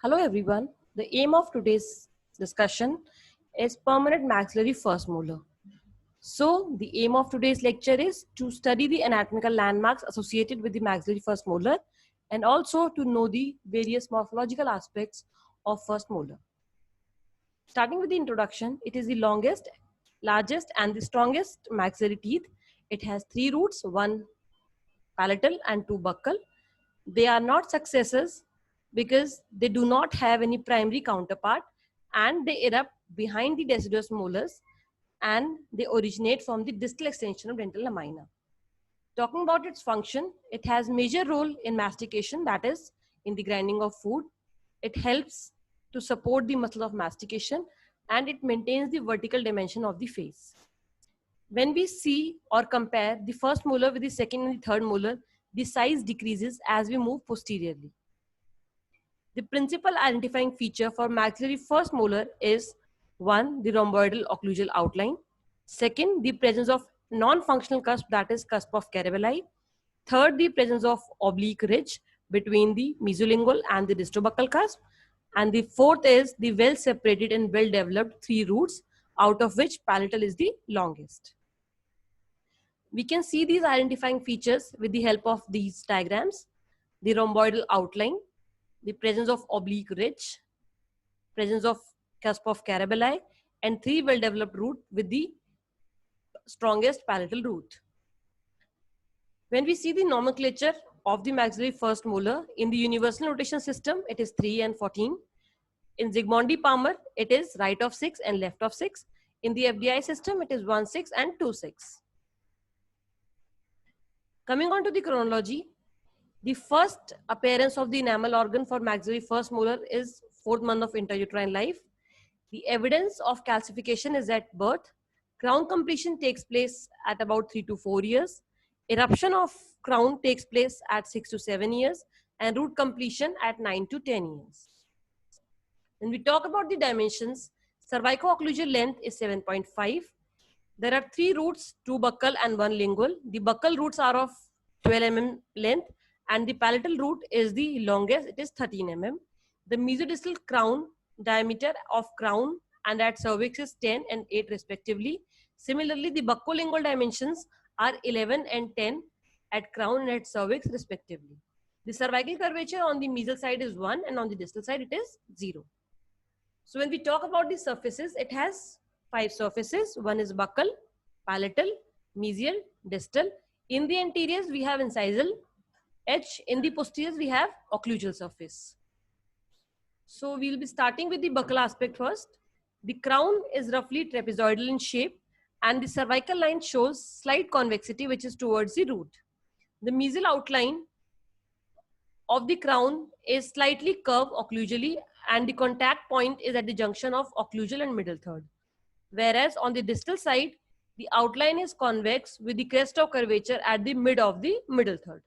Hello everyone. The aim of today's discussion is permanent maxillary first molar. So the aim of today's lecture is to study the anatomical landmarks associated with the maxillary first molar and also to know the various morphological aspects of first molar. Starting with the introduction, it is the longest, largest and the strongest maxillary teeth. It has 3 roots, 1 palatal and 2 buccal. They are not successors because they do not have any primary counterpart and they erupt behind the deciduous molars and they originate from the distal extension of dental lamina. Talking about its function, it has major role in mastication, that is in the grinding of food. It helps to support the muscle of mastication and it maintains the vertical dimension of the face. When we see or compare the first molar with the second and the third molar, the size decreases as we move posteriorly. The principal identifying feature for maxillary first molar is 1. The rhomboidal occlusal outline. 2. The presence of non-functional cusp, that is cusp of Carabelli. 3. The presence of oblique ridge between the mesolingual and the distobuccal cusp. And the 4th is the well separated and well developed 3 roots, out of which palatal is the longest. We can see these identifying features with the help of these diagrams. The rhomboidal outline, the presence of oblique ridge, presence of cusp of Carabelli, and 3 well-developed root with the strongest palatal root. When we see the nomenclature of the maxillary first molar, in the universal notation system, it is 3 and 14. In Zsigmondy-Palmer, it is right of 6 and left of 6. In the FDI system, it is 1, 6 and 2, 6. Coming on to the chronology, the first appearance of the enamel organ for maxillary first molar is 4th month of intrauterine life. The evidence of calcification is at birth. Crown completion takes place at about 3 to 4 years. Eruption of crown takes place at 6 to 7 years and root completion at 9 to 10 years. When we talk about the dimensions, cervico-occlusal length is 7.5. There are 3 roots, 2 buccal and 1 lingual. The buccal roots are of 12 mm length and the palatal root is the longest, it is 13 mm. The mesodistal crown diameter of crown and at cervix is 10 and 8 respectively. Similarly, the buccolingual dimensions are 11 and 10 at crown and at cervix respectively. The cervical curvature on the mesial side is 1 and on the distal side it is 0. So when we talk about the surfaces, it has 5 surfaces. One is buccal, palatal, mesial, distal. In the anteriors, we have incisal edge. In the posteriors, we have occlusal surface. So we'll be starting with the buccal aspect first. The crown is roughly trapezoidal in shape and the cervical line shows slight convexity which is towards the root. The mesial outline of the crown is slightly curved occlusally and the contact point is at the junction of occlusal and middle third. Whereas on the distal side, the outline is convex with the crest of curvature at the mid of the middle third.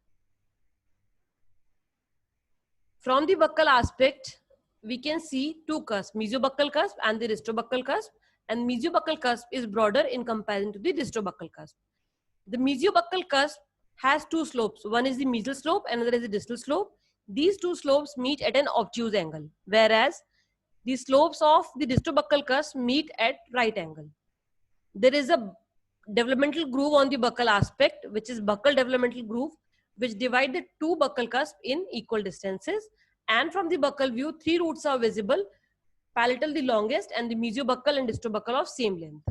From the buccal aspect, we can see 2 cusps, mesiobuccal cusp and the distobuccal cusp, and mesiobuccal cusp is broader in comparison to the distobuccal cusp. The mesiobuccal cusp has 2 slopes. One is the mesial slope, another is the distal slope. These 2 slopes meet at an obtuse angle, whereas the slopes of the distobuccal cusp meet at right angle. There is a developmental groove on the buccal aspect, which is buccal developmental groove, which divide the 2 buccal cusp in equal distances. And from the buccal view, 3 roots are visible, palatal the longest and the mesiobuccal and distobuccal of same length.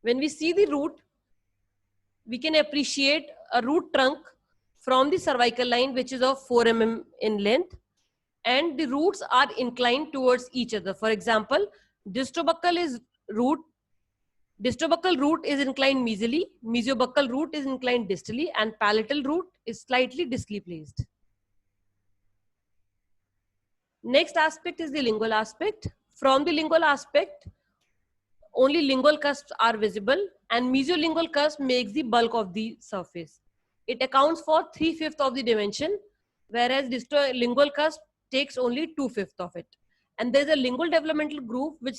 When we see the root, we can appreciate a root trunk from the cervical line, which is of 4 mm in length, and the roots are inclined towards each other. For example, distobuccal root is inclined mesially, mesiobuccal root is inclined distally, and palatal root is slightly distally placed. Next aspect is the lingual aspect. From the lingual aspect, only lingual cusps are visible and mesiolingual cusp makes the bulk of the surface. It accounts for 3/5 of the dimension, whereas distolingual cusp takes only 2/5 of it. And there's a lingual developmental groove which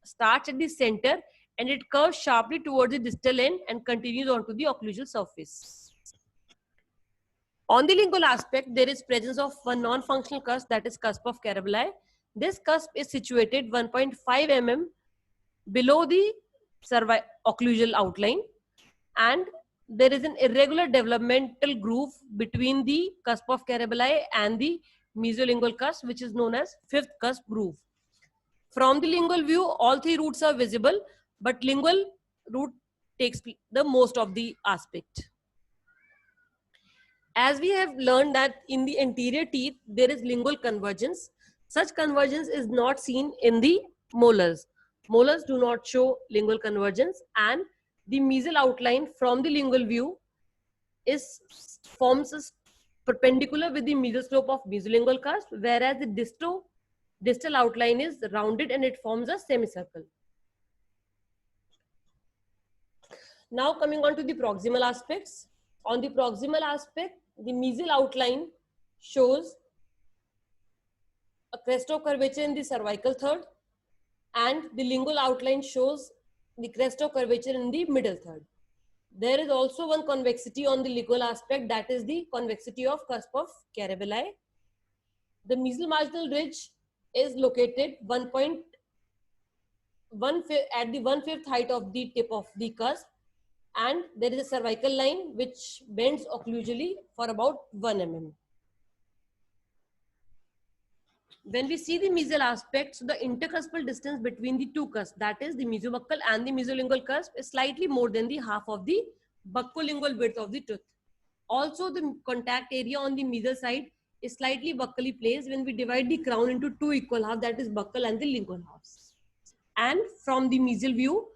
starts at the center and it curves sharply towards the distal end and continues onto the occlusal surface. On the lingual aspect, there is presence of one non-functional cusp, that is cusp of Caraballi. This cusp is situated 1.5 mm below the occlusal outline, and there is an irregular developmental groove between the cusp of Caraballi and the mesolingual cusp, which is known as fifth cusp groove. From the lingual view, all three roots are visible, but lingual root takes the most of the aspect. As we have learned that in the anterior teeth, there is lingual convergence. Such convergence is not seen in the molars. Molars do not show lingual convergence, and the mesial outline from the lingual view forms a perpendicular with the mesial slope of mesolingual cusp, whereas the distal outline is rounded and it forms a semicircle. Now coming on to the proximal aspects. On the proximal aspect, the mesial outline shows a crest of curvature in the cervical third, and the lingual outline shows the crest of curvature in the middle third. There is also one convexity on the lingual aspect, that is the convexity of cusp of Caraballi. The mesial marginal ridge is located at the 1/5 height of the tip of the cusp, and there is a cervical line which bends occlusally for about 1 mm. When we see the mesial aspect, so the intercuspal distance between the two cusps, that is the mesobuccal and the mesolingual cusp, is slightly more than the half of the buccolingual width of the tooth. Also, the contact area on the mesial side is slightly buccally placed when we divide the crown into two equal halves, that is buccal and the lingual halves. And from the mesial view,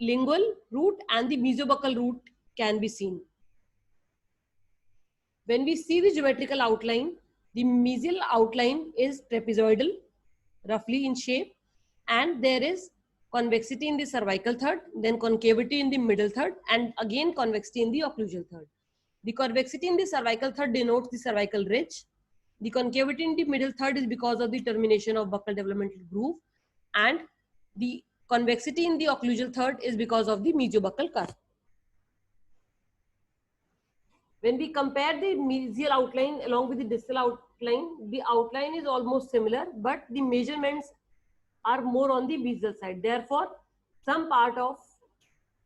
lingual root and the mesobuccal root can be seen. When we see the geometrical outline, the mesial outline is trapezoidal, roughly in shape, and there is convexity in the cervical third, then concavity in the middle third, and again convexity in the occlusal third. The convexity in the cervical third denotes the cervical ridge. The concavity in the middle third is because of the termination of buccal developmental groove, and the convexity in the occlusal third is because of the mesobuccal cusp. When we compare the mesial outline along with the distal outline, the outline is almost similar, but the measurements are more on the mesial side. Therefore, some part of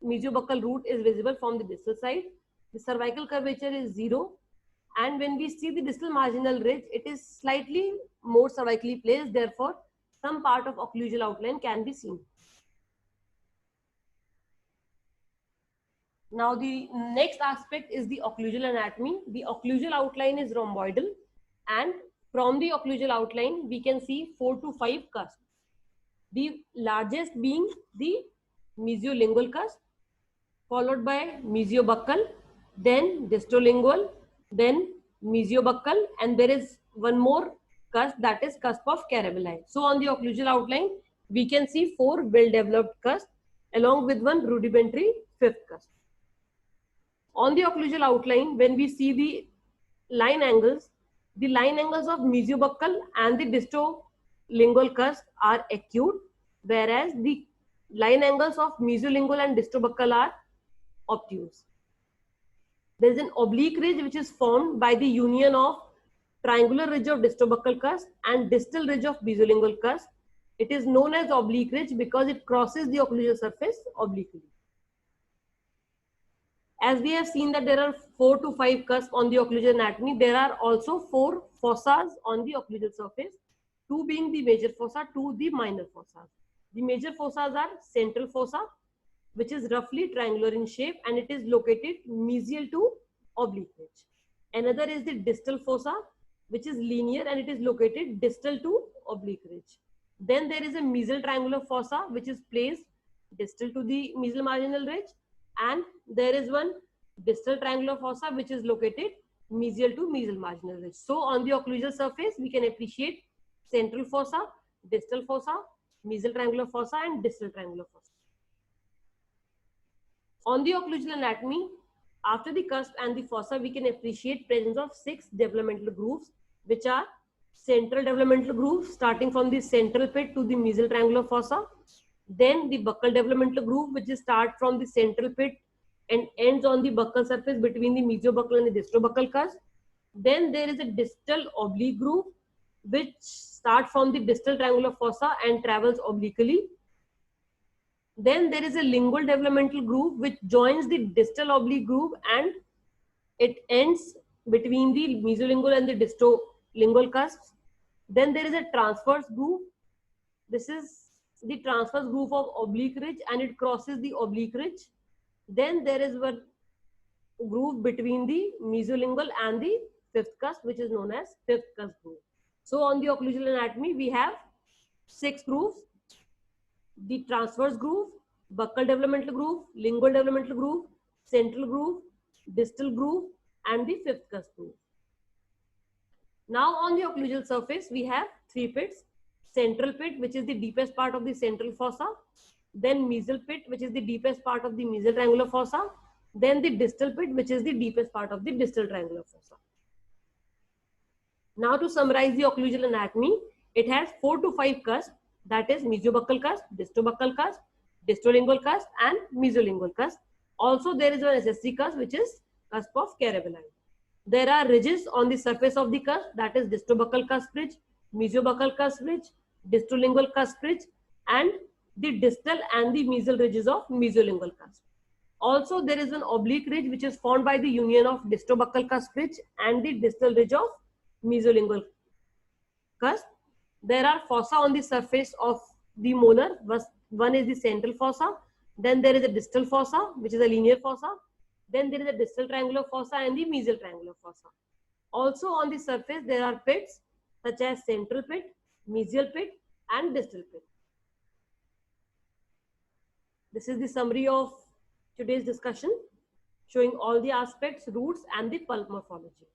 mesobuccal root is visible from the distal side. The cervical curvature is 0. And when we see the distal marginal ridge, it is slightly more cervically placed. Therefore, some part of occlusal outline can be seen. Now the next aspect is the occlusal anatomy. The occlusal outline is rhomboidal, and from the occlusal outline we can see 4 to 5 cusps. The largest being the mesolingual cusp, followed by mesobuccal, then distolingual, then mesobuccal, and there is one more cusp, that is cusp of Caraballi. So on the occlusal outline we can see 4 well-developed cusps along with one rudimentary 5th cusp. On the occlusal outline, when we see the line angles of mesobuccal and the distolingual cusp are acute, whereas the line angles of mesolingual and distobuccal are obtuse. There is an oblique ridge which is formed by the union of triangular ridge of distobuccal cusp and distal ridge of mesolingual cusp. It is known as oblique ridge because it crosses the occlusal surface obliquely. As we have seen that there are 4 to 5 cusps on the occlusal anatomy, there are also 4 fossas on the occlusal surface, 2 being the major fossa, 2 the minor fossas. The major fossas are central fossa, which is roughly triangular in shape, and it is located mesial to oblique ridge. Another is the distal fossa, which is linear and it is located distal to oblique ridge. Then there is a mesial triangular fossa, which is placed distal to the mesial marginal ridge, and there is one distal triangular fossa which is located mesial to mesial marginal ridge. So on the occlusal surface we can appreciate central fossa, distal fossa, mesial triangular fossa, and distal triangular fossa. On the occlusal anatomy, after the cusp and the fossa, we can appreciate presence of 6 developmental grooves, which are central developmental groove starting from the central pit to the mesial triangular fossa. Then the buccal developmental groove, which is start from the central pit and ends on the buccal surface between the mesobuccal and the distobuccal cusp. Then there is a distal oblique groove, which starts from the distal triangular fossa and travels obliquely. Then there is a lingual developmental groove, which joins the distal oblique groove and it ends between the mesolingual and the distolingual cusps. Then there is a transverse groove. This is the transverse groove of oblique ridge and it crosses the oblique ridge. Then there is one groove between the mesolingual and the fifth cusp, which is known as fifth cusp groove. So on the occlusal anatomy, we have 6 grooves: the transverse groove, buccal developmental groove, lingual developmental groove, central groove, distal groove, and the fifth cusp groove. Now on the occlusal surface, we have 3 pits: central pit, which is the deepest part of the central fossa, then mesial pit, which is the deepest part of the mesial triangular fossa, then the distal pit, which is the deepest part of the distal triangular fossa. Now to summarize the occlusal anatomy, it has 4 to 5 cusps, that is mesiobuccal cusp, distobuccal cusp, distolingual cusp, and mesolingual cusp. Also there is one accessory cusp, which is cusp of Cerebelli. There are ridges on the surface of the cusp, that is distobuccal cusp ridge, mesiobuccal cusp ridge, distolingual cusp ridge, and the distal and the mesial ridges of mesolingual cusp. Also, there is an oblique ridge which is formed by the union of distobuccal cusp ridge and the distal ridge of mesolingual cusp. There are fossa on the surface of the molar. One is the central fossa. Then there is a distal fossa, which is a linear fossa. Then there is a distal triangular fossa and the mesial triangular fossa. Also on the surface, there are pits such as central pit, mesial pit, and distal pit. This is the summary of today's discussion, showing all the aspects, roots, and the pulp morphology.